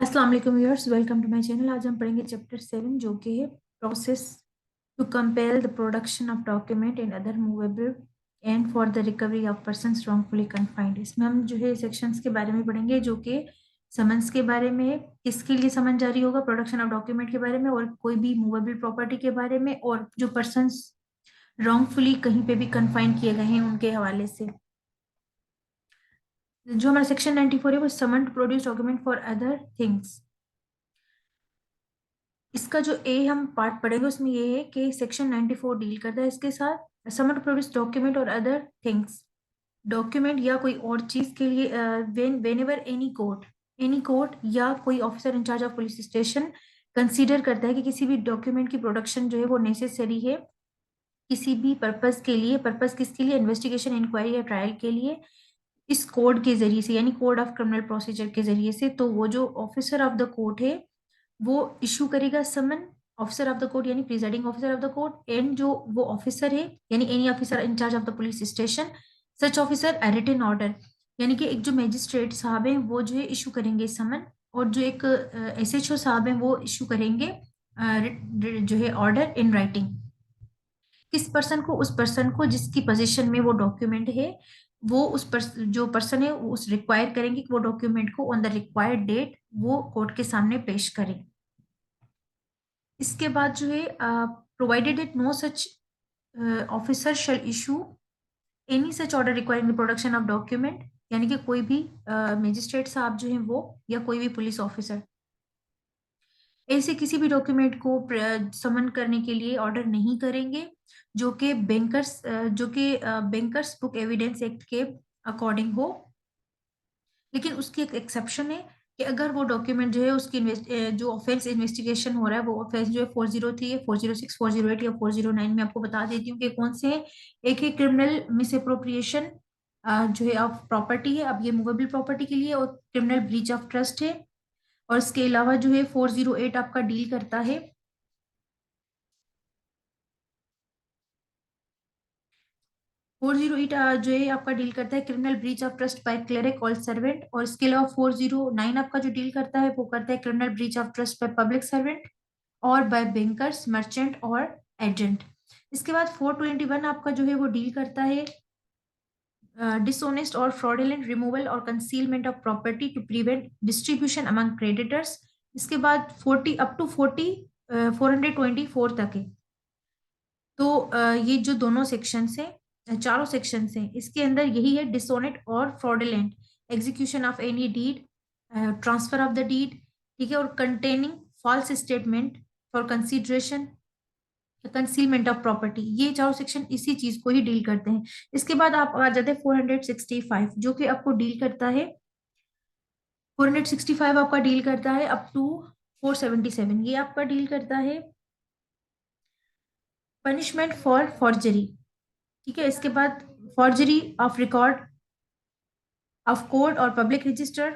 अस्सलाम वालेकुम viewers, welcome to my channel. आज हम पढ़ेंगे चैप्टर 7 जो कि है process to compel the production of document and other movable and for the recovery of persons wrongfully confined. इसमें हम जो है सेक्शंस के बारे में पढ़ेंगे जो कि समन्स के बारे में है, किसके लिए समन जारी होगा, प्रोडक्शन ऑफ डॉक्यूमेंट के बारे में, और कोई भी मूवेबल प्रॉपर्टी के बारे में, और जो पर्सन्स रॉन्गफुली कहीं पे भी कन्फाइंड किए गए हैं उनके हवाले से। जो हमारा सेक्शन 94 है वो summon to produce document for other things. इसका जो ए हम पार्ट पढ़ेंगे उसमें ये है कि सेक्शन 94 डील करता है इसके साथ समन टू प्रोड्यूस डॉक्यूमेंट और अदर थिंग्स। डॉक्यूमेंट या कोई और चीज के लिए वेन एवर एनी कोर्ट या कोई officer in charge of police station consider करता है कि किसी भी डॉक्यूमेंट की प्रोडक्शन जो है वो नेसेसरी है किसी भी पर्पस के लिए। पर्पस किसके लिए? इन्वेस्टिगेशन, इंक्वायरी या ट्रायल के लिए, इस कोड के जरिए से, यानी कोड ऑफ क्रिमिनल प्रोसीजर के जरिए से। तो वो जो ऑफिसर ऑफ द कोर्ट है वो इशू करेगा summon. Officer of the court यानी presiding officer of the court, and जो वो ऑफिसर है यानी any officer in charge of the police station, such officer a written order, यानी कि एक जो मैजिस्ट्रेट साहब हैं वो जो है इशू करेंगे समन, और जो एक एसएचओ साहब हैं वो इशू करेंगे जो है ऑर्डर इन राइटिंग। किस पर्सन को? उस पर्सन को जिसकी पोजीशन में वो डॉक्यूमेंट है, वो जो पर्सन है उस रिक्वायर करेंगे कि वो डॉक्यूमेंट को ऑन द रिक्वायर्ड डेट वो कोर्ट के सामने पेश करें। इसके बाद जो है provided it no such officer shall issue any such order requiring the production of document, यानी कि कोई भी मजिस्ट्रेट साहब जो है वो या कोई भी पुलिस ऑफिसर ऐसे किसी भी डॉक्यूमेंट को समन करने के लिए ऑर्डर नहीं करेंगे जो कि बैंकर्स बुक एविडेंस एक्ट के अकॉर्डिंग हो। लेकिन उसकी एक एक्सेप्शन है कि अगर वो डॉक्यूमेंट जो है उसकी जो ऑफेंस इन्वेस्टिगेशन हो रहा है वो ऑफेंस जो है 403 है, 406, 408 या 409 में आपको बता देती हूँ कि कौन से हैं। एक है क्रिमिनल मिस अप्रोप्रिएशन जो है ऑफ प्रॉपर्टी है, अब ये मूवेबल प्रॉपर्टी के लिए, और क्रिमिनल ब्रीच ऑफ ट्रस्ट है। और इसके अलावा जो है 408 आपका डील करता है 408 जो है आपका डील करता है criminal breach of trust bye cleric और सर्वेंट। और इसके अलावा 409 आपका जो डील करता है वो करता है criminal breach of trust by public servant और बाय बैंकर्स, मर्चेंट और एजेंट। इसके बाद 421 आपका जो है वो डील करता है डिसऑनेस्ट और फ्रॉडुलेंट रिमूवल और concealment of property to prevent distribution among creditors. इसके बाद 40 अप टू 424 तक है। तो ये जो दोनों सेक्शंस हैं, चारों सेक्शंस हैं, इसके अंदर यही है डिसोनेट और fraudulent execution of any deed, transfer of the deed, ठीक है, और containing false statement for consideration, concealment of property. ये चारों सेक्शन इसी चीज को ही डील करते हैं। इसके बाद आप आ जाते हैं 465 जो कि आपको डील करता है 465 आपका डील करता है अप टू 477, ये आपका डील करता है पनिशमेंट फॉर फॉर्जरी, ठीक है। इसके बाद forgery of record of court और public register,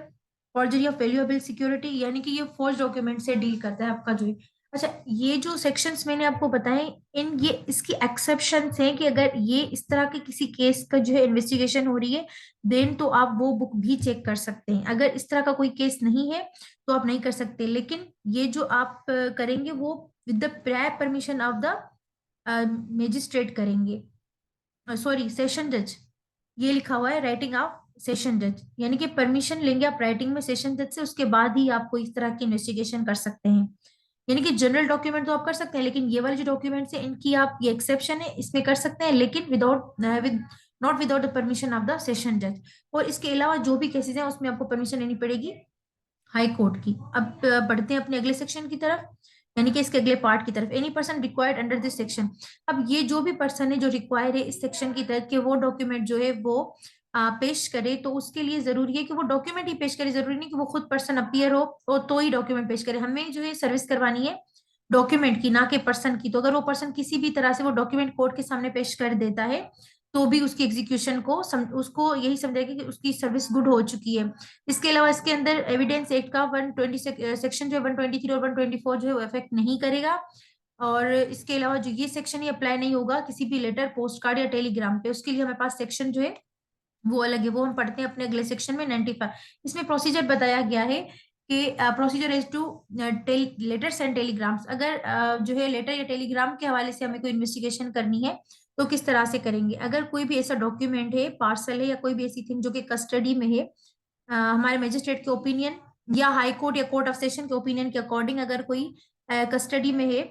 forgery of valuable security, यानी कि ये फोर्ज डॉक्यूमेंट से डील करता है आपका जो है। अच्छा, ये जो सेक्शंस मैंने आपको बताए, इन ये इसकी एक्सेप्शन हैं कि अगर ये इस तरह के किसी केस का जो है इन्वेस्टिगेशन हो रही है देन तो आप वो बुक भी चेक कर सकते हैं। अगर इस तरह का कोई केस नहीं है तो आप नहीं कर सकते। लेकिन ये जो आप करेंगे वो with the prior permission of the magistrate करेंगे, सॉरी सेशन जज। ये लिखा हुआ है राइटिंग ऑफ सेशन जज, यानी कि परमिशन लेंगे आप राइटिंग में सेशन जज से, उसके बाद ही आप कोई इस तरह की इन्वेस्टिगेशन कर सकते हैं। यानी कि जनरल डॉक्यूमेंट तो आप कर सकते हैं, लेकिन ये वाले जो डॉक्यूमेंट्स है इनकी आप, ये एक्सेप्शन है, इसमें कर सकते हैं लेकिन with not without the permission of the session जज। और इसके अलावा जो भी केसेस हैं उसमें आपको परमिशन लेनी पड़ेगी हाई कोर्ट की। अब बढ़ते हैं अपने अगले सेक्शन की तरफ, यानी कि इसके अगले पार्ट की तरफ। Any person required under this section. अब ये जो भी पर्सन है जो रिक्वायर है इस सेक्शन की तहत कि वो डॉक्यूमेंट जो है वो पेश करे, तो उसके लिए जरूरी है कि वो डॉक्यूमेंट ही पेश करे, जरूरी नहीं कि वो खुद पर्सन अपीयर हो तो ही डॉक्यूमेंट पेश करे। हमें जो है सर्विस करवानी है डॉक्यूमेंट की, ना कि पर्सन की। तो अगर वो पर्सन किसी भी तरह से वो डॉक्यूमेंट कोर्ट के सामने पेश कर देता है तो भी उसकी एग्जीक्यूशन को उसको यही समझेगा कि उसकी सर्विस गुड हो चुकी है। इसके अलावा इसके अंदर एविडेंस एक्ट का 120 सेक्शन जो है 123 और 124 जो है वो इफेक्ट नहीं करेगा। और इसके अलावा जो ये सेक्शन ये अप्लाई नहीं होगा किसी भी लेटर, पोस्ट कार्ड या टेलीग्राम पे, उसके लिए हमारे पास सेक्शन जो है वो अलग है, वो हम पढ़ते हैं अपने अगले सेक्शन में 95। इसमें प्रोसीजर बताया गया है कि procedure is two letters and telegrams. अगर जो है लेटर या टेलीग्राम के हवाले से हमें कोई इन्वेस्टिगेशन करनी है तो किस तरह से करेंगे। अगर कोई भी ऐसा डॉक्यूमेंट है, पार्सल है या कोई भी ऐसी थिंग जो कि कस्टडी में है, हमारे मजिस्ट्रेट के ओपिनियन या हाई कोर्ट या कोर्ट ऑफ सेशन के ओपिनियन के अकॉर्डिंग अगर कोई कस्टडी में है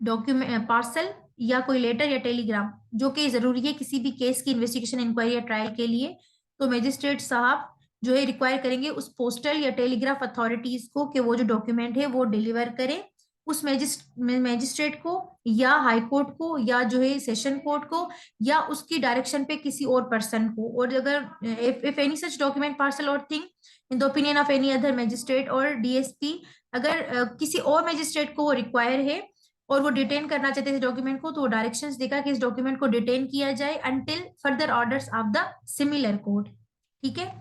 डॉक्यूमेंट, पार्सल या कोई लेटर या टेलीग्राम जो कि जरूरी है किसी भी केस की इन्वेस्टिगेशन, इंक्वायरी या ट्रायल के लिए, तो मजिस्ट्रेट साहब जो है रिक्वायर करेंगे उस पोस्टल या टेलीग्राफ अथॉरिटीज को कि वो जो डॉक्यूमेंट है वो डिलीवर करें उस मैजिस्ट्रेट को या हाई कोर्ट को या जो है सेशन कोर्ट को या उसकी डायरेक्शन पे किसी और पर्सन को। और अगर if any such document, parcel और thing in the opinion of any other magistrate और डीएसपी, अगर किसी और मैजिस्ट्रेट को वो रिक्वायर है और वो डिटेन करना चाहते हैं इस डॉक्यूमेंट को, तो वो डायरेक्शंस देगा कि इस डॉक्यूमेंट को डिटेन किया जाए until further orders of the similar court. ठीक है।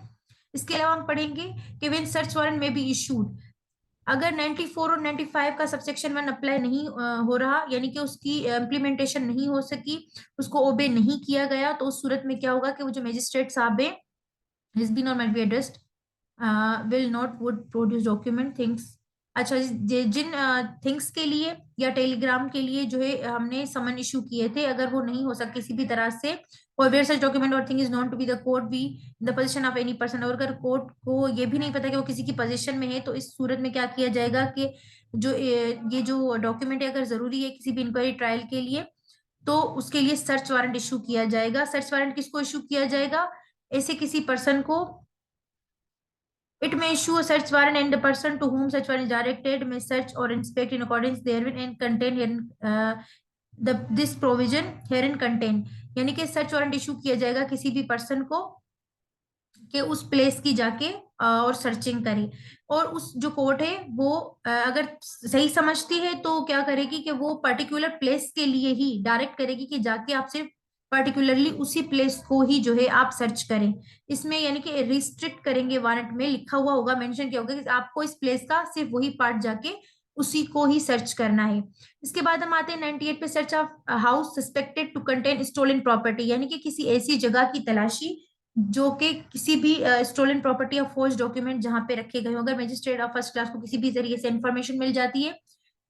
इसके अलावा हम पढ़ेंगे कि when search warrant may be issued, अगर 94 और 95 का सबसेक्शन 1 अप्लाई नहीं हो रहा, यानी कि उसकी इम्प्लीमेंटेशन नहीं हो सकी, उसको ओबे नहीं किया गया, तो उस सूरत में क्या होगा कि वो जो मजिस्ट्रेट साहब है, has been or might be addressed, will not would produce document things। अच्छा, जिन थिंग्स के लिए या टेलीग्राम के लिए जो है हमने समन इशू किए थे, अगर वो नहीं हो सके किसी भी तरह से, और वेयर सच डॉक्यूमेंट और thing is known to be the court be the possession of any person, और अगर कोर्ट को ये भी नहीं पता कि वो किसी की पोजीशन में है, तो इस सूरत में क्या किया जाएगा कि जो ये जो डॉक्यूमेंट है अगर जरूरी है किसी भी इंक्वायरी ट्रायल के लिए, तो उसके लिए सर्च वारंट इशू किया जाएगा। सर्च वारंट किसको इशू किया जाएगा? ऐसे किसी पर्सन को, it may issue a search warrant and the person to whom such warrant is directed may search or inspect in accordance therewith and contain herein this provision herein contained। यानी कि search warrant issue किया जाएगा किसी भी person को कि उस place की जाके और सर्चिंग करे, और उस जो कोर्ट है वो अगर सही समझती है तो क्या करेगी कि वो पर्टिकुलर प्लेस के लिए ही डायरेक्ट करेगी कि जाके आप सिर्फ पर्टिकुलरली उसी प्लेस को ही जो है आप सर्च करें। इसमें यानी कि रिस्ट्रिक्ट करेंगे, वारंट में लिखा हुआ होगा, मेंशन किया होगा कि आपको इस प्लेस का सिर्फ वही पार्ट जाके उसी को ही सर्च करना है। इसके बाद हम आते हैं 98 पे, search of house suspected to contain stolen property, यानी कि किसी ऐसी जगह की तलाशी जो कि किसी भी स्टोलन प्रॉपर्टी या फोर्ज डॉक्यूमेंट जहां पे रखे गए हो, अगर मजिस्ट्रेट ऑफ फर्स्ट क्लास को किसी भी जरिए से इंफॉर्मेशन मिल जाती है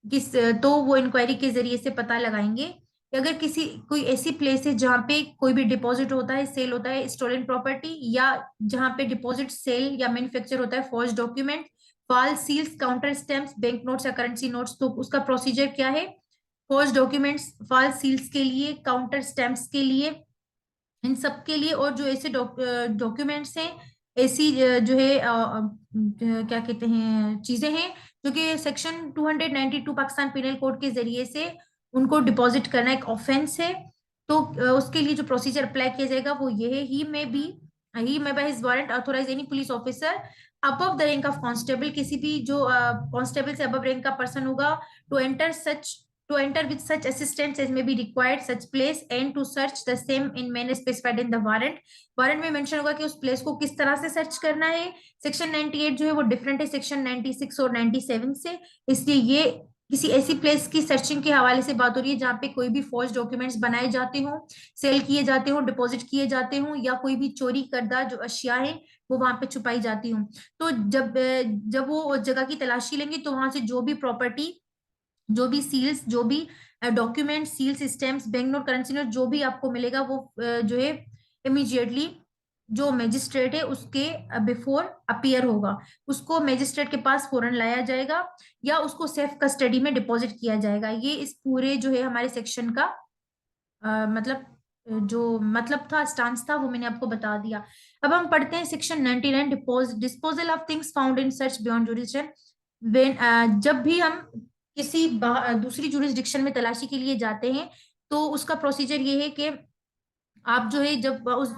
किस, तो वो इंक्वायरी के जरिए से पता लगाएंगे कि अगर किसी कोई ऐसी प्लेस है जहाँ पे कोई भी डिपॉजिट होता है, सेल होता है स्टोलन प्रॉपर्टी, या जहाँ पे डिपॉजिट, सेल या मैन्युफैक्चर होता है forge document, false seals, counter stamps, bank notes या करेंसी नोट्स, तो उसका प्रोसीजर क्या है? फोर्ज डॉक्यूमेंट्स, फॉल्स सील्स के लिए, काउंटर स्टैम्प्स के लिए, इन सब के लिए, और जो ऐसे डॉक्यूमेंट्स हैं, ऐसी जो है क्या कहते हैं चीजें हैं जो कि सेक्शन 292 पाकिस्तान पिनल कोड के जरिए से उनको डिपॉजिट करना एक ऑफेंस है, तो उसके लिए जो प्रोसीजर अप्लाई किया जाएगा वो ये है, he may by his warrant authorise any police officer above the rank of constable, किसी भी जो कांस्टेबल से अबव रैंक का पर्सन होगा, to enter such to enter with such assistance as may be required such place and to search the same in manner specified in the warrant। Warrant में mention होगा कि उस place को किस तरह से सर्च करना है। सेक्शन 98 जो है वो डिफरेंट है सेक्शन 96 और 97 से, इसलिए ये किसी ऐसी प्लेस की सर्चिंग के हवाले से बात हो रही है जहाँ पे कोई भी फॉर्ज डॉक्यूमेंट्स बनाए जाते हों, सेल किए जाते हों, डिपॉजिट किए जाते हों, या कोई भी चोरी करदा जो अशिया है वो वहां पे छुपाई जाती हूँ। तो जब वो जगह की तलाशी लेंगे तो वहां से जो भी प्रॉपर्टी, जो भी सील्स, जो भी document, seals, stamps, bank note, currency note जो भी आपको मिलेगा वो जो है इमीडिएटली जो मजिस्ट्रेट है उसके बिफोर अपीयर होगा, उसको मजिस्ट्रेट के पास फौरन लाया जाएगा या उसको सेफ कस्टडी में डिपॉजिट किया जाएगा। ये इस पूरे जो है हमारे सेक्शन का मतलब जो मतलब था, स्टांस था, वो मैंने आपको बता दिया। अब हम पढ़ते हैं section 99, disposal of things found in search beyond jurisdiction. जब भी हम किसी दूसरी जुरिस्डिक्शन में तलाशी के लिए जाते हैं तो उसका प्रोसीजर ये है कि आप जो है जब उस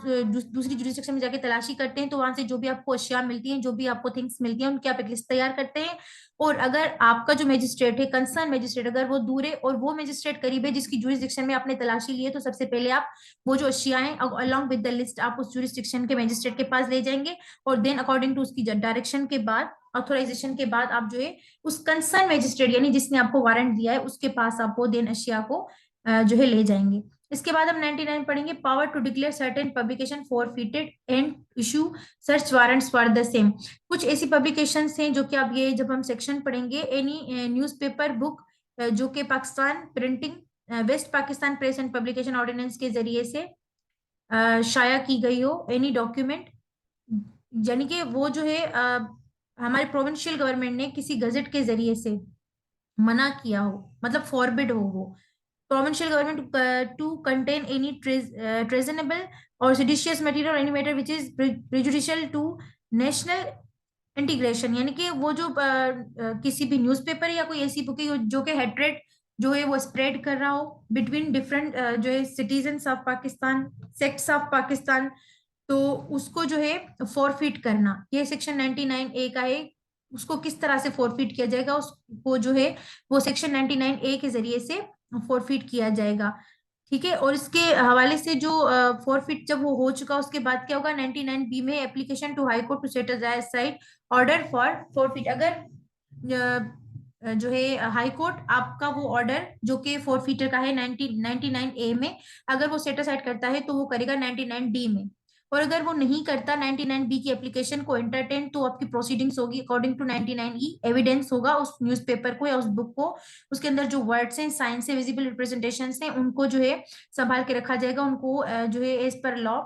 दूसरी जुरिस्डिक्शन में जाके तलाशी करते हैं तो वहां से जो भी आपको अशिया मिलती हैं, जो भी आपको थिंग्स मिलती हैं, उनकी आप एक लिस्ट तैयार करते हैं। और अगर आपका जो मजिस्ट्रेट है, कंसर्न मजिस्ट्रेट, अगर वो दूर है और वो मजिस्ट्रेट करीब है जिसकी जुरिस्डिक्शन में आपने तलाशी ली है, तो सबसे पहले आप वो जो अशिया है अलॉन्ग विद द लिस्ट आप उस जुरिस्डिक्शन के मजिस्ट्रेट के पास ले जाएंगे, और देन अकॉर्डिंग टू उसकी डायरेक्शन के बाद, ऑथोराइजेशन के बाद, आप जो है उस कंसर्न मजिस्ट्रेट यानी जिसने आपको वारंट दिया है उसके पास आप वो देन अशिया को जो है ले जाएंगे। इसके बाद हम 99 पढ़ेंगे, power to declare certain publication forfeited and issue search warrants for the same. कुछ ऐसी पब्लिकेशंस हैं जो कि आप ये जब हम सेक्शन पढ़ेंगे, एनी न्यूज़पेपर बुक जो कि Pakistan printing west Pakistan press and publication ordinance के जरिए से शाया की गई हो, एनी डॉक्यूमेंट, यानी कि वो जो है हमारे प्रोविंशियल गवर्नमेंट ने किसी गजट के जरिए से मना किया हो, मतलब फॉरबिड हो वो provincial government to contain any treasonable or seditious material or any matter which is prejudicial to national integration, यानी कि वो जो किसी भी न्यूज़पेपर या कोई ऐसी बुक है जो कि हेट्रेड जो है वो स्प्रेड कर रहा हो बिटवीन डिफरेंट जो है citizens of Pakistan, sects of Pakistan, तो उसको जो है फॉरफिट करना, ये सेक्शन 99 ए का है। उसको किस तरह से फॉरफिट किया जाएगा, उसको जो है वो सेक्शन 99 ए के जरिए से फॉरफिट किया जाएगा। ठीक है, और इसके हवाले से जो फॉरफिट जब वो हो चुका उसके बाद क्या होगा, 99 बी में application to high court to set aside order for forfeit. अगर जो है हाई कोर्ट आपका वो ऑर्डर जो कि फॉरफिटर का है 99 ए में, अगर वो सेट असाइड करता है तो वो करेगा 99 डी में, और अगर वो नहीं करता 99 बी की एप्लीकेशन को एंटरटेन, तो आपकी प्रोसीडिंग्स होगी अकॉर्डिंग टू 99 ई। एविडेंस होगा उस न्यूज़पेपर को या उस बुक को, उसके अंदर जो वर्ड्स हैं, साइंस है, विजिबल रिप्रेजेंटेशन हैं, उनको जो है संभाल के रखा जाएगा, उनको जो है एज पर लॉ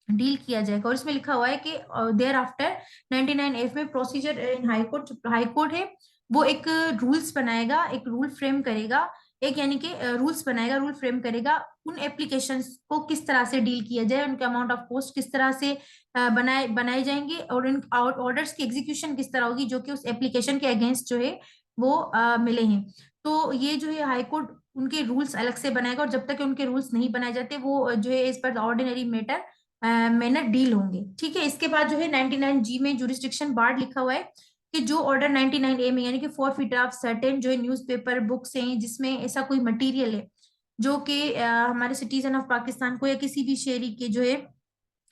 डील किया जाएगा। और इसमें लिखा हुआ है कि देयर आफ्टर 99 एफ में प्रोसीजर इन हाई कोर्ट, हाई कोर्ट है वो एक रूल्स बनाएगा, एक रूल फ्रेम करेगा, एक यानी कि रूल्स बनाएगा, रूल फ्रेम करेगा उन एप्लीकेशंस को किस तरह से डील किया जाए, उनके अमाउंट ऑफ कॉस्ट किस तरह से बनाए बनाए जाएंगे, और उन ऑर्डर्स की एग्जीक्यूशन किस तरह होगी जो कि उस एप्लीकेशन के अगेंस्ट जो है वो मिले हैं। तो ये जो है हाई कोर्ट उनके रूल्स अलग से बनाएगा, और जब तक उनके रूल्स नहीं बनाए जाते वो जो है इस पर ऑर्डिनरी मैटर मैनर डील होंगे। ठीक है, इसके बाद जो है 99 जी में जुरिस्डिक्शन बार्ड लिखा हुआ है कि जो ऑर्डर 99 ए में, यानी कि फॉरफिट ऑफ सर्टेन जो है न्यूज़पेपर बुक्स हैं जिसमें ऐसा कोई मटेरियल है जो कि हमारे सिटीजन ऑफ पाकिस्तान को या किसी भी शहरी के जो है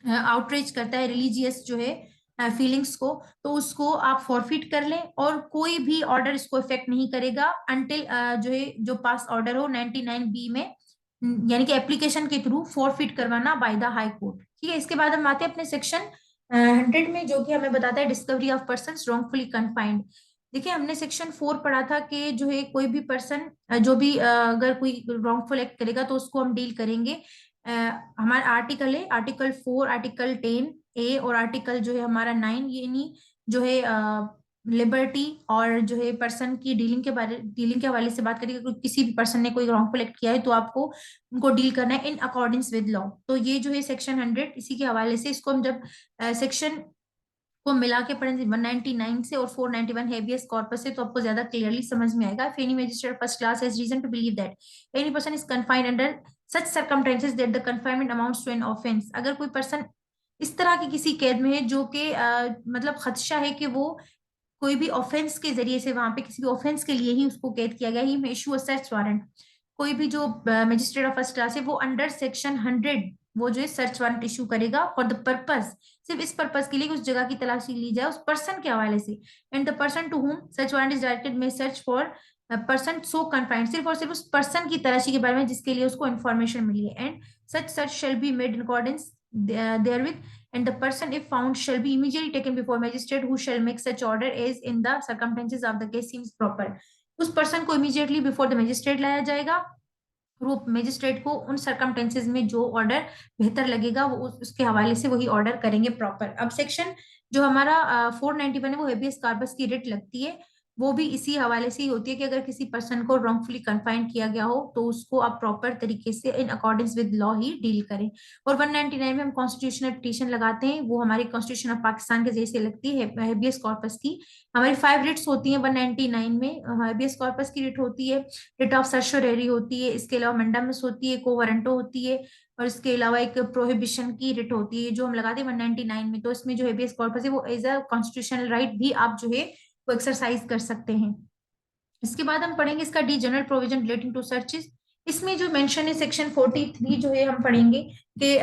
आउटरीच करता है, रिलीजियस जो है फीलिंग्स को, तो उसको आप फॉरफिट कर लें, और कोई भी ऑर्डर इसको इफेक्ट नहीं करेगा अनटिल जो है जो पास ऑर्डर हो 99 बी में, यानी कि एप्लीकेशन के थ्रू फॉरफिट करवाना बाय द हाई कोर्ट। ठीक है, इसके बाद हम आते हैं अपने सेक्शन 100 में जो कि हमें बताता है discovery of person wrongfully confined. देखिए, हमने सेक्शन 4 पढ़ा था कि जो है कोई भी पर्सन जो भी अगर कोई रॉन्गफुल एक्ट करेगा तो उसको हम डील करेंगे। हमारा आर्टिकल है आर्टिकल 4, आर्टिकल 10 ए और आर्टिकल जो है हमारा 9, ये नहीं जो है लिबर्टी और जो है पर्सन की डीलिंग के हवाले से बात करेंगे। किसी भी पर्सन ने कोई रॉन्गफुल एक्ट किया है तो आपको उनको डील करना है इन अकॉर्डिंग्स विद लॉ। तो ये जो है सेक्शन 100 इसी के हवाले से, इसको हम जब सेक्शन को मिला के पढ़ेंगे 199 से और 491 हेवियस कॉर्पस से, तो आपको ज्यादा क्लियरली समझ में आएगा। If any magistrate first class has reason to believe that any person is confined under such circumstances that the confinement amounts to an offence, अगर कोई पर्सन इस तरह की किसी कैद में है जो कि मतलब खदशा है कि वो कोई भी ऑफेंस के जरिए से, वहां पे किसी भी ऑफेंस के लिए ही उसको कैद किया गया, ही में इशू अ सर्च वारंट। कोई भी जो मजिस्ट्रेट ऑफ फर्स्ट क्लास है वो अंडर सेक्शन 100 वो जो है सर्च वारंट इशू करेगा फॉर द पर्पस, सिर्फ इस पर्पस के लिए कि उस जगह की तलाशी ली जाए उस पर्सन के हवाले से। And the person to whom search warrant is directed में search for person so confined, सिर्फ और सिर्फ उस पर्सन की तलाशी के बारे में जिसके लिए उसको इन्फॉर्मेशन मिली है। And such search shall be made in accordance therewith, and the person if found shall be immediately taken before magistrate who shall make such order as in the circumstances of the case seems proper। उस person को immediately before the magistrate लाया जाएगा, और वो magistrate को उन circumstances में जो ऑर्डर बेहतर लगेगा वो उसके हवाले से वही ऑर्डर करेंगे प्रॉपर। अब सेक्शन जो हमारा 491 है वो हेबियस कॉर्पस की रिट लगती है, वो भी इसी हवाले से ही होती है कि अगर किसी पर्सन को रॉन्गफुली कन्फाइंड किया गया हो तो उसको आप प्रॉपर तरीके से इन अकॉर्डिंग्स विद लॉ ही डील करें। और 199 में हम कॉन्स्टिट्यूशनल पिटीशन लगाते हैं, वो हमारी कॉन्स्टिट्यूशन ऑफ पाकिस्तान के जैसे लगती है हेबियस कॉर्पस की। हमारी 5 रिट्स होती हैं 199 में। हेबियस कॉर्पस की रिट होती है, रिट ऑफ सर्चोरेरी होती है, इसके अलावा मंडामस होती है, को वारंटो होती है, और इसके अलावा एक प्रोहिबिशन की रिट होती है जो हम लगाते हैं 199 में। तो इसमें जो हेबियस कॉर्पस है वो एज अ कॉन्स्टिट्यूशनल राइट भी आप जो है वो एक्सरसाइज कर सकते हैं। इसके बाद हम पढ़ेंगे इसका the general provision relating to searches. इसमें जो मेंशन है सेक्शन 43 जो है हम पढ़ेंगे कि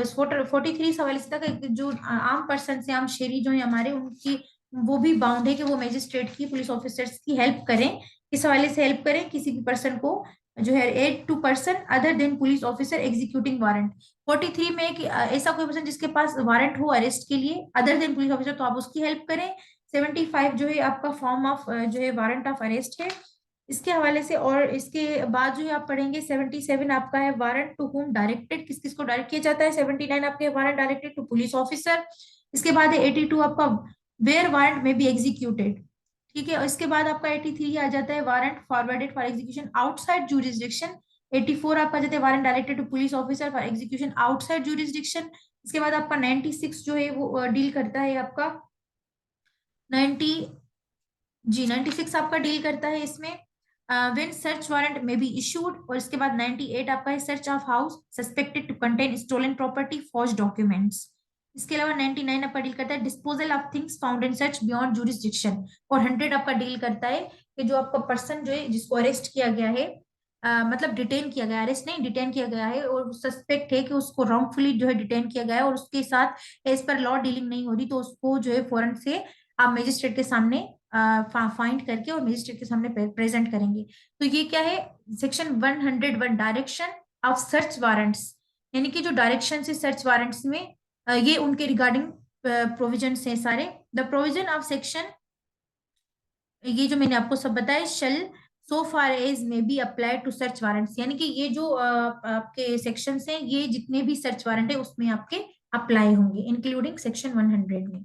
43 सवाल इस तक जो आम पर्सन से, आम शहरी जो है हमारे, उनकी वो भी बाउंड है कि वो मजिस्ट्रेट की, पुलिस ऑफिसर्स की हेल्प करें, इस हवाले से हेल्प करें किसी भी पर्सन को जो है aid to person other than police officer executing warrant. 43 में कि ऐसा कोई पर्सन जिसके पास वारंट हो अरेस्ट के लिए अदर देन पुलिस ऑफिसर, तो आप उसकी हेल्प करें। 75 जो है आपका फॉर्म ऑफ जो है वारंट ऑफ अरेस्ट है इसके हवाले से। और इसके बाद जो है आप पढ़ेंगे 77 आपका है वारंट टू होम डायरेक्टेड, किस किस को डायरेक्ट किया जाता है। 79 आपके warrant directed to police officer. इसके बाद है 82 आपका where warrant may be executed, ठीक है। और इसके बाद आपका 83 आ जाता है warrant forwarded for execution outside jurisdiction. 84 आपका जाता है warrant directed to police officer for execution outside jurisdiction. इसके बाद आपका 96 जो है वो डील करता है आपका 90 जी 96 आपका डील करता है इसमें when search warrant may be issued. और इसके बाद 98 आपका है search of house suspected to contain stolen property forge documents. इसके अलावा 99 आपका डील करता है disposal of things found in search beyond jurisdiction. और 100 आपका डील करता है कि जो आपका पर्सन जो है जिसको अरेस्ट किया गया है मतलब डिटेन किया गया, अरेस्ट नहीं डिटेन किया गया है और सस्पेक्ट है कि उसको रॉन्गफुली जो है डिटेन किया गया है और उसके साथ एज पर लॉ डीलिंग नहीं हो रही, तो उसको जो है फौरन से आप मजिस्ट्रेट के सामने फाइंड करके और मजिस्ट्रेट के सामने प्रेजेंट करेंगे। तो ये क्या है section 101 direction of search warrants, यानी कि जो डायरेक्शन है सर्च वारंट्स में ये उनके रिगार्डिंग प्रोविजन है सारे। द प्रोविजन ऑफ सेक्शन, ये जो मैंने आपको सब बताया, shall so far as may be apply to search warrants, यानी कि ये जो आपके सेक्शंस हैं ये जितने भी सर्च वारंट है उसमें आपके अप्लाई होंगे इंक्लूडिंग सेक्शन 100 में।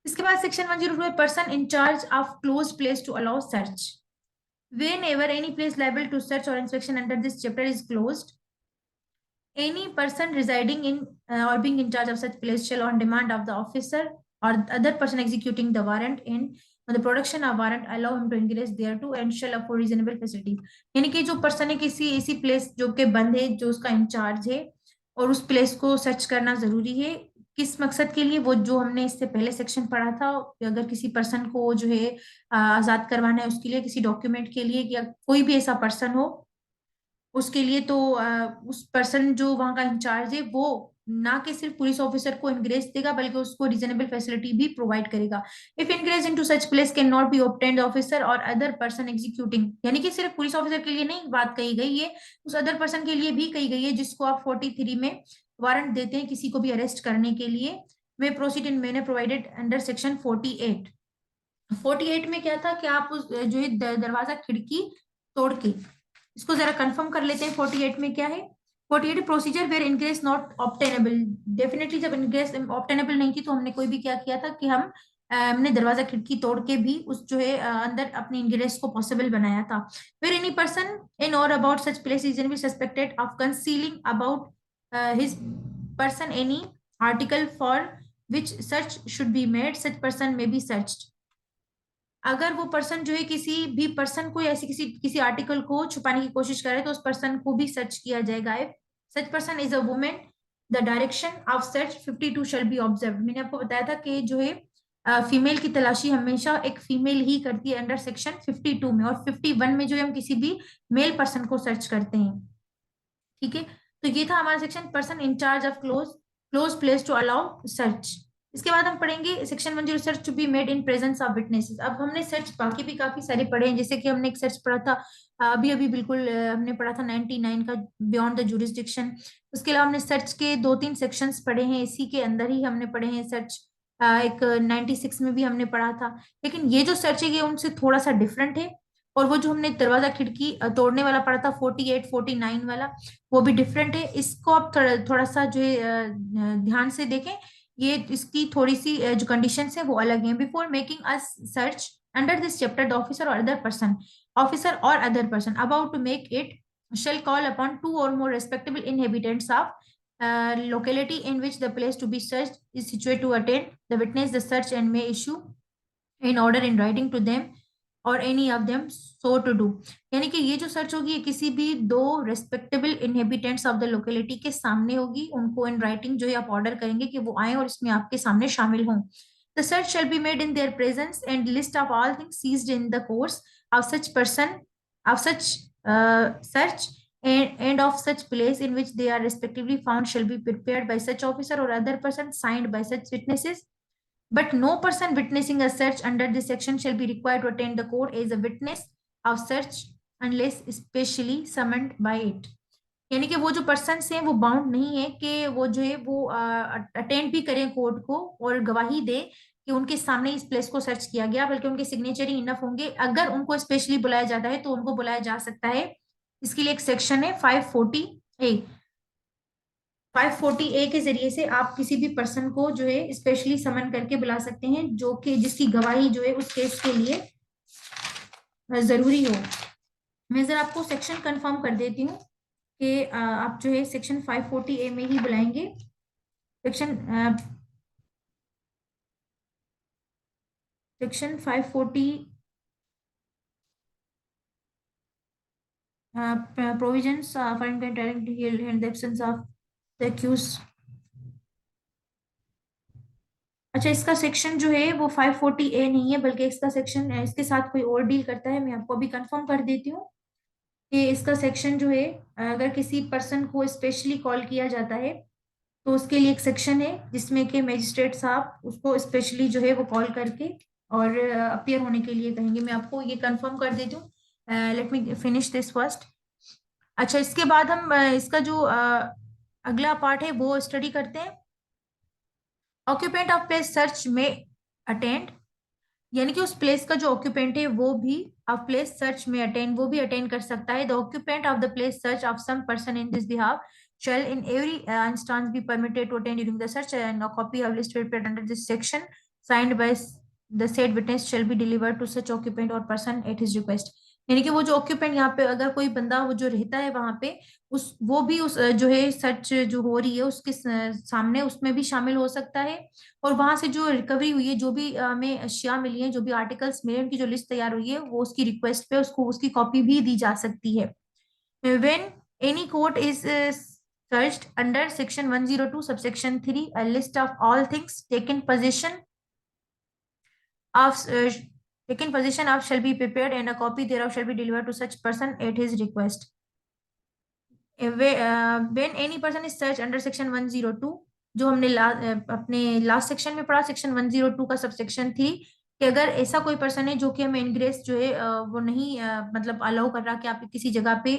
इसके बाद section 102 person in charge of close place to allow search. Whenever any place liable to search or inspection under this chapter is closed, any person residing in or being in charge of such place shall, on demand of the officer or other person executing the warrant in on the production of warrant, allow him to ingress thereto and shall afford reasonable facilities। यानी कि जो person है किसी ऐसी place जो कि बंद है जो उसका इंचार्ज है और उस प्लेस को सर्च करना जरूरी है, किस मकसद के लिए, वो जो हमने इससे पहले सेक्शन पढ़ा था कि अगर किसी पर्सन को जो है आजाद करवाना है उसके लिए, किसी डॉक्यूमेंट के लिए, या कोई भी ऐसा पर्सन हो उसके लिए, तो उस पर्सन जो वहां का इंचार्ज है वो ना कि सिर्फ पुलिस ऑफिसर को इनग्रेस देगा बल्कि उसको रीजनेबल फैसिलिटी भी प्रोवाइड करेगा। If ingress into such place can not be obtained officer और अदर पर्सन एग्जीक्यूटिंग, यानी कि सिर्फ पुलिस ऑफिसर के लिए नहीं बात कही गई है, उस अदर पर्सन के लिए भी कही गई है जिसको आप 43 में वारंट देते हैं किसी को भी अरेस्ट करने के लिए। वे proceed in manner provided under section 48। 48 में क्या था कि आप उस जो है दरवाजा खिड़की तोड़ के, इसको जरा कंफर्म कर लेते हैं 48 में क्या है। 48 procedure where ingress not obtainable, definitely जब इनग्रेस ऑब्टेनेबल नहीं थी तो हमने कोई भी क्या किया था कि हमने दरवाजा खिड़की तोड़ के भी उस जो है अंदर अपनी इनग्रेस को पॉसिबल बनाया था। वेयर एनी पर्सन इन और about such place is suspected of concealing about his person any article for which search should be made, such person में बी सर्च्ड। अगर वो पर्सन जो है किसी भी पर्सन को ऐसी किसी किसी आर्टिकल को छुपाने की कोशिश करे तो उस पर्सन को भी सर्च किया जाएगा। If such person is a women the direction of search 52 shall be observe. मैंने आपको बताया था कि जो है फीमेल की तलाशी हमेशा एक फीमेल ही करती है अंडर सेक्शन 52 में, और 51 में जो है हम किसी भी मेल पर्सन को सर्च करते हैं, ठीक है। तो ये था हमारा section person in charge of close place to allow search. इसके बाद हम पढ़ेंगे section 1 search to be made in presence of witnesses. अब हमने सर्च बाकी भी काफी सारे पढ़े हैं, जैसे कि हमने एक सर्च पढ़ा था अभी अभी बिल्कुल हमने पढ़ा था 99 का बियॉन्ड द जुरिस्डिक्शन। उसके अलावा हमने सर्च के 2-3 सेक्शंस पढ़े हैं, इसी के अंदर ही हमने पढ़े हैं सर्च एक 96 में भी हमने पढ़ा था। लेकिन ये जो सर्च है ये उनसे थोड़ा सा डिफरेंट है, और वो जो हमने दरवाजा खिड़की तोड़ने वाला पढ़ा था 48 49 वाला, वो भी डिफरेंट है। इसको आप थोड़ा थोड़ा सा जो है ध्यान से देखें, ये इसकी थोड़ी सी जो कंडीशंस है वो अलग हैं। Before making a search under this chapter the officer और other person about to make it shall call upon two or more respectable inhabitants of locality in which the place to be searched is situated to attend the witness the search and may issue in order in writing to them और any of them so to do. यानी कि ये जो search होगी ये किसी भी 2 respectable inhabitants of the locality के सामने होगी, उनको इन राइटिंग जो है आप ऑर्डर करेंगे कि वो आए और इसमें आपके सामने शामिल हों। The search shall be made in their presence and list of all things seized in the course of such person of such search and of such place in which they are respectively found shall be prepared by such officer or other person signed by such witnesses. But no person witnessing a search under this section shall be required to attend the court as a witness of search unless specially summoned by it. यानी कि वो जो person हैं वो bound नहीं है कि वो जो है वो अटेंड भी करें कोर्ट को और गवाही दे कि उनके सामने इस प्लेस को सर्च किया गया, बल्कि उनके सिग्नेचर ही इनफ होंगे। अगर उनको स्पेशली बुलाया जाता है तो उनको बुलाया जा सकता है। इसके लिए एक सेक्शन है 540A। 540A के जरिए से आप किसी भी पर्सन को जो है स्पेशली समन करके बुला सकते हैं, जो कि जिसकी गवाही जो है उस केस के लिए जरूरी हो। मैं जरा आपको सेक्शन कंफर्म कर देती हूँ कि आप जो है सेक्शन 540A में ही बुलाएंगे। Section section 540 provisions for interring to heal in the absence of the accused। अच्छा, इसका सेक्शन जो है वो 540A नहीं है, बल्कि इसका सेक्शन इसके साथ कोई और डील करता है। मैं आपको अभी कंफर्म कर देती हूँ कि इसका सेक्शन जो है, अगर किसी पर्सन को स्पेशली कॉल किया जाता है तो उसके लिए एक सेक्शन है जिसमें कि मजिस्ट्रेट साहब उसको स्पेशली जो है वो कॉल करके और अपियर होने के लिए कहेंगे। मैं आपको ये कंफर्म कर देती हूँ। Let me finish this first. अच्छा, इसके बाद हम इसका जो अगला पार्ट है वो स्टडी करते हैं। Occupant of place search may attend, यानी कि उस प्लेस का जो ऑक्यूपेंट है वो भी of place search may attend, वो भी अटेंड कर सकता है। The occupant of the place search of some person in this behalf shall in every instance be permitted to attend during the search, and a copy of list prepared under this section signed by the said witness shall be delivered to such occupant or person at his request। यानी कि वो जो occupant यहाँ पे अगर कोई बंदा वो जो रहता है वहां पे, उस वो भी उस जो है सर्च जो हो रही है उसके सामने उसमें भी शामिल हो सकता है। और वहां से जो रिकवरी हुई है, जो भी हमें अशिया मिली है, जो भी आर्टिकल्स मिले, उनकी जो लिस्ट तैयार हुई है वो उसकी रिक्वेस्ट पे उसको उसकी कॉपी भी दी जा सकती है। When any court is searched under section 102 subsection 3, a list of all things of uh, taken possession of shall be prepared, and a copy thereof shall be delivered to such person at his request। when any person is searched under section 102, जो हमने अपने last section में पढ़ा, section 102 का subsection थी, कि अगर ऐसा कोई पर्सन है जो कि हमें इनग्रेस जो है वो नहीं मतलब अलाउ कर रहा कि आप किसी जगह पे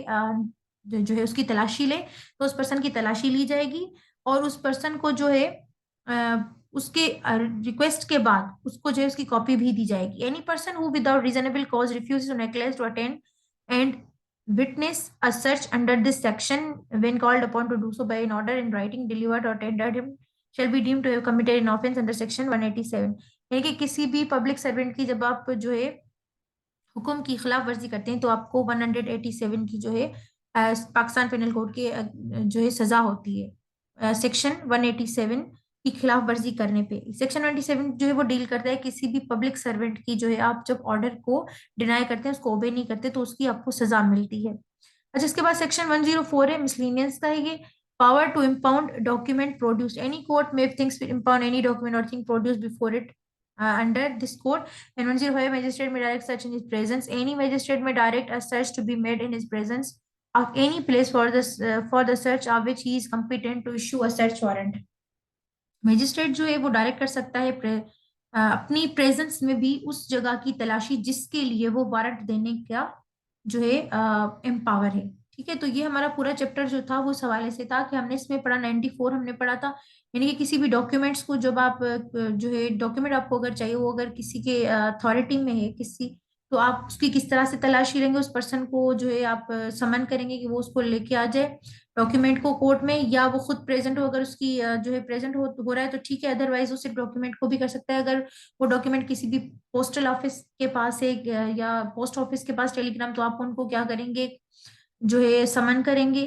जो है उसकी तलाशी ले, तो उस पर्सन की तलाशी ली जाएगी। और उस पर्सन को जो है उसके रिक्वेस्ट के बाद उसको जो है उसकी कॉपी भी दी जाएगी। Any person who without reasonable cause refuse to neglects to attend and witness a search under this section when called upon to do so by an order in writing delivered or tendered him shall be deemed to have committed an offense under section 187। यानी कि किसी भी public servant की जब आप जो है हुक्म की खिलाफ वर्जी करते हैं तो आपको 187 की जो है पाकिस्तान पेनल कोड के जो है सजा होती है। सेक्शन 187 की खिलाफ वर्जी करने पे सेक्शन 187 जो है वो डील करता है किसी भी पब्लिक सर्वेंट की जो है आप जब ऑर्डर को डिनाई करते हैं, उसको ओबे नहीं करते, तो उसकी आपको सजा मिलती है। अच्छा, इसके बाद सेक्शन 104 है, मिसलेनियस का है ये। Power to impound document produce, any court may things impound any document और thing produce before it under this code। And 105, magistrate may direct search in his presence, any magistrate may direct a search to be made in his presence of any place for the search of which he is competent to issue a search warrant। Magistrate जो है वो direct कर सकता है अपनी presence में भी उस जगह की तलाशी जिसके लिए वो वारंट देने का जो है एम्पावर है। ठीक है, तो ये हमारा पूरा चैप्टर जो था वो इस हवाले से था कि हमने इसमें पढ़ा 94 हमने पढ़ा था। यानी कि किसी भी डॉक्यूमेंट्स को जब आप जो है डॉक्यूमेंट आपको अगर चाहिए, वो अगर किसी के अथॉरिटी में है किसी, तो आप उसकी किस तरह से तलाशी लेंगे, उस पर्सन को जो है आप समन करेंगे कि वो उसको लेके आ जाए डॉक्यूमेंट को कोर्ट में, या वो खुद प्रेजेंट हो। अगर उसकी जो है प्रेजेंट हो रहा है तो ठीक है, अदरवाइज वो सिर्फ डॉक्यूमेंट को भी कर सकता है। अगर वो डॉक्यूमेंट किसी भी पोस्टल ऑफिस के पास है या पोस्ट ऑफिस के पास टेलीग्राम, तो आप उनको क्या करेंगे जो है समन करेंगे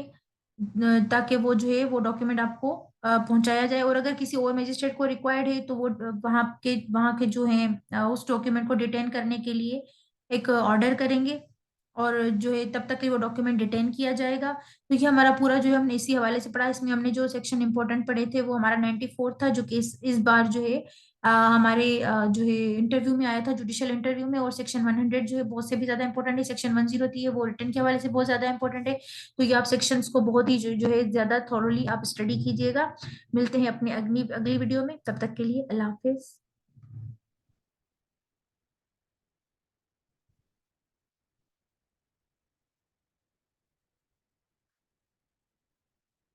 ताकि वो जो है वो डॉक्यूमेंट आपको पहुंचाया जाए। और अगर किसी और मजिस्ट्रेट को रिक्वायर्ड है तो वो वहाँ के जो है उस डॉक्यूमेंट को डिटेन करने के लिए एक ऑर्डर करेंगे, और जो है तब तक के वो डॉक्यूमेंट डिटेन किया जाएगा। तो ये हमारा पूरा जो है हमने इसी हवाले से पढ़ा। इसमें हमने जो सेक्शन इंपॉर्टेंट पढ़े थे वो हमारा 94 था, जो कि इस बार जो है हमारे जो है इंटरव्यू में आया था, जुडिशियल इंटरव्यू में। और सेक्शन 100 जो है बहुत से भी ज्यादा इंपॉर्टेंट है। सेक्शन 103 है वो रिटर्न के हवाले से बहुत ज्यादा इंपॉर्टेंट है। तो ये आप सेक्शंस को बहुत ही जो है ज्यादा थॉरोली आप स्टडी कीजिएगा। मिलते हैं अपने अगली वीडियो में, तब तक के लिए अल्लाह हाफिज।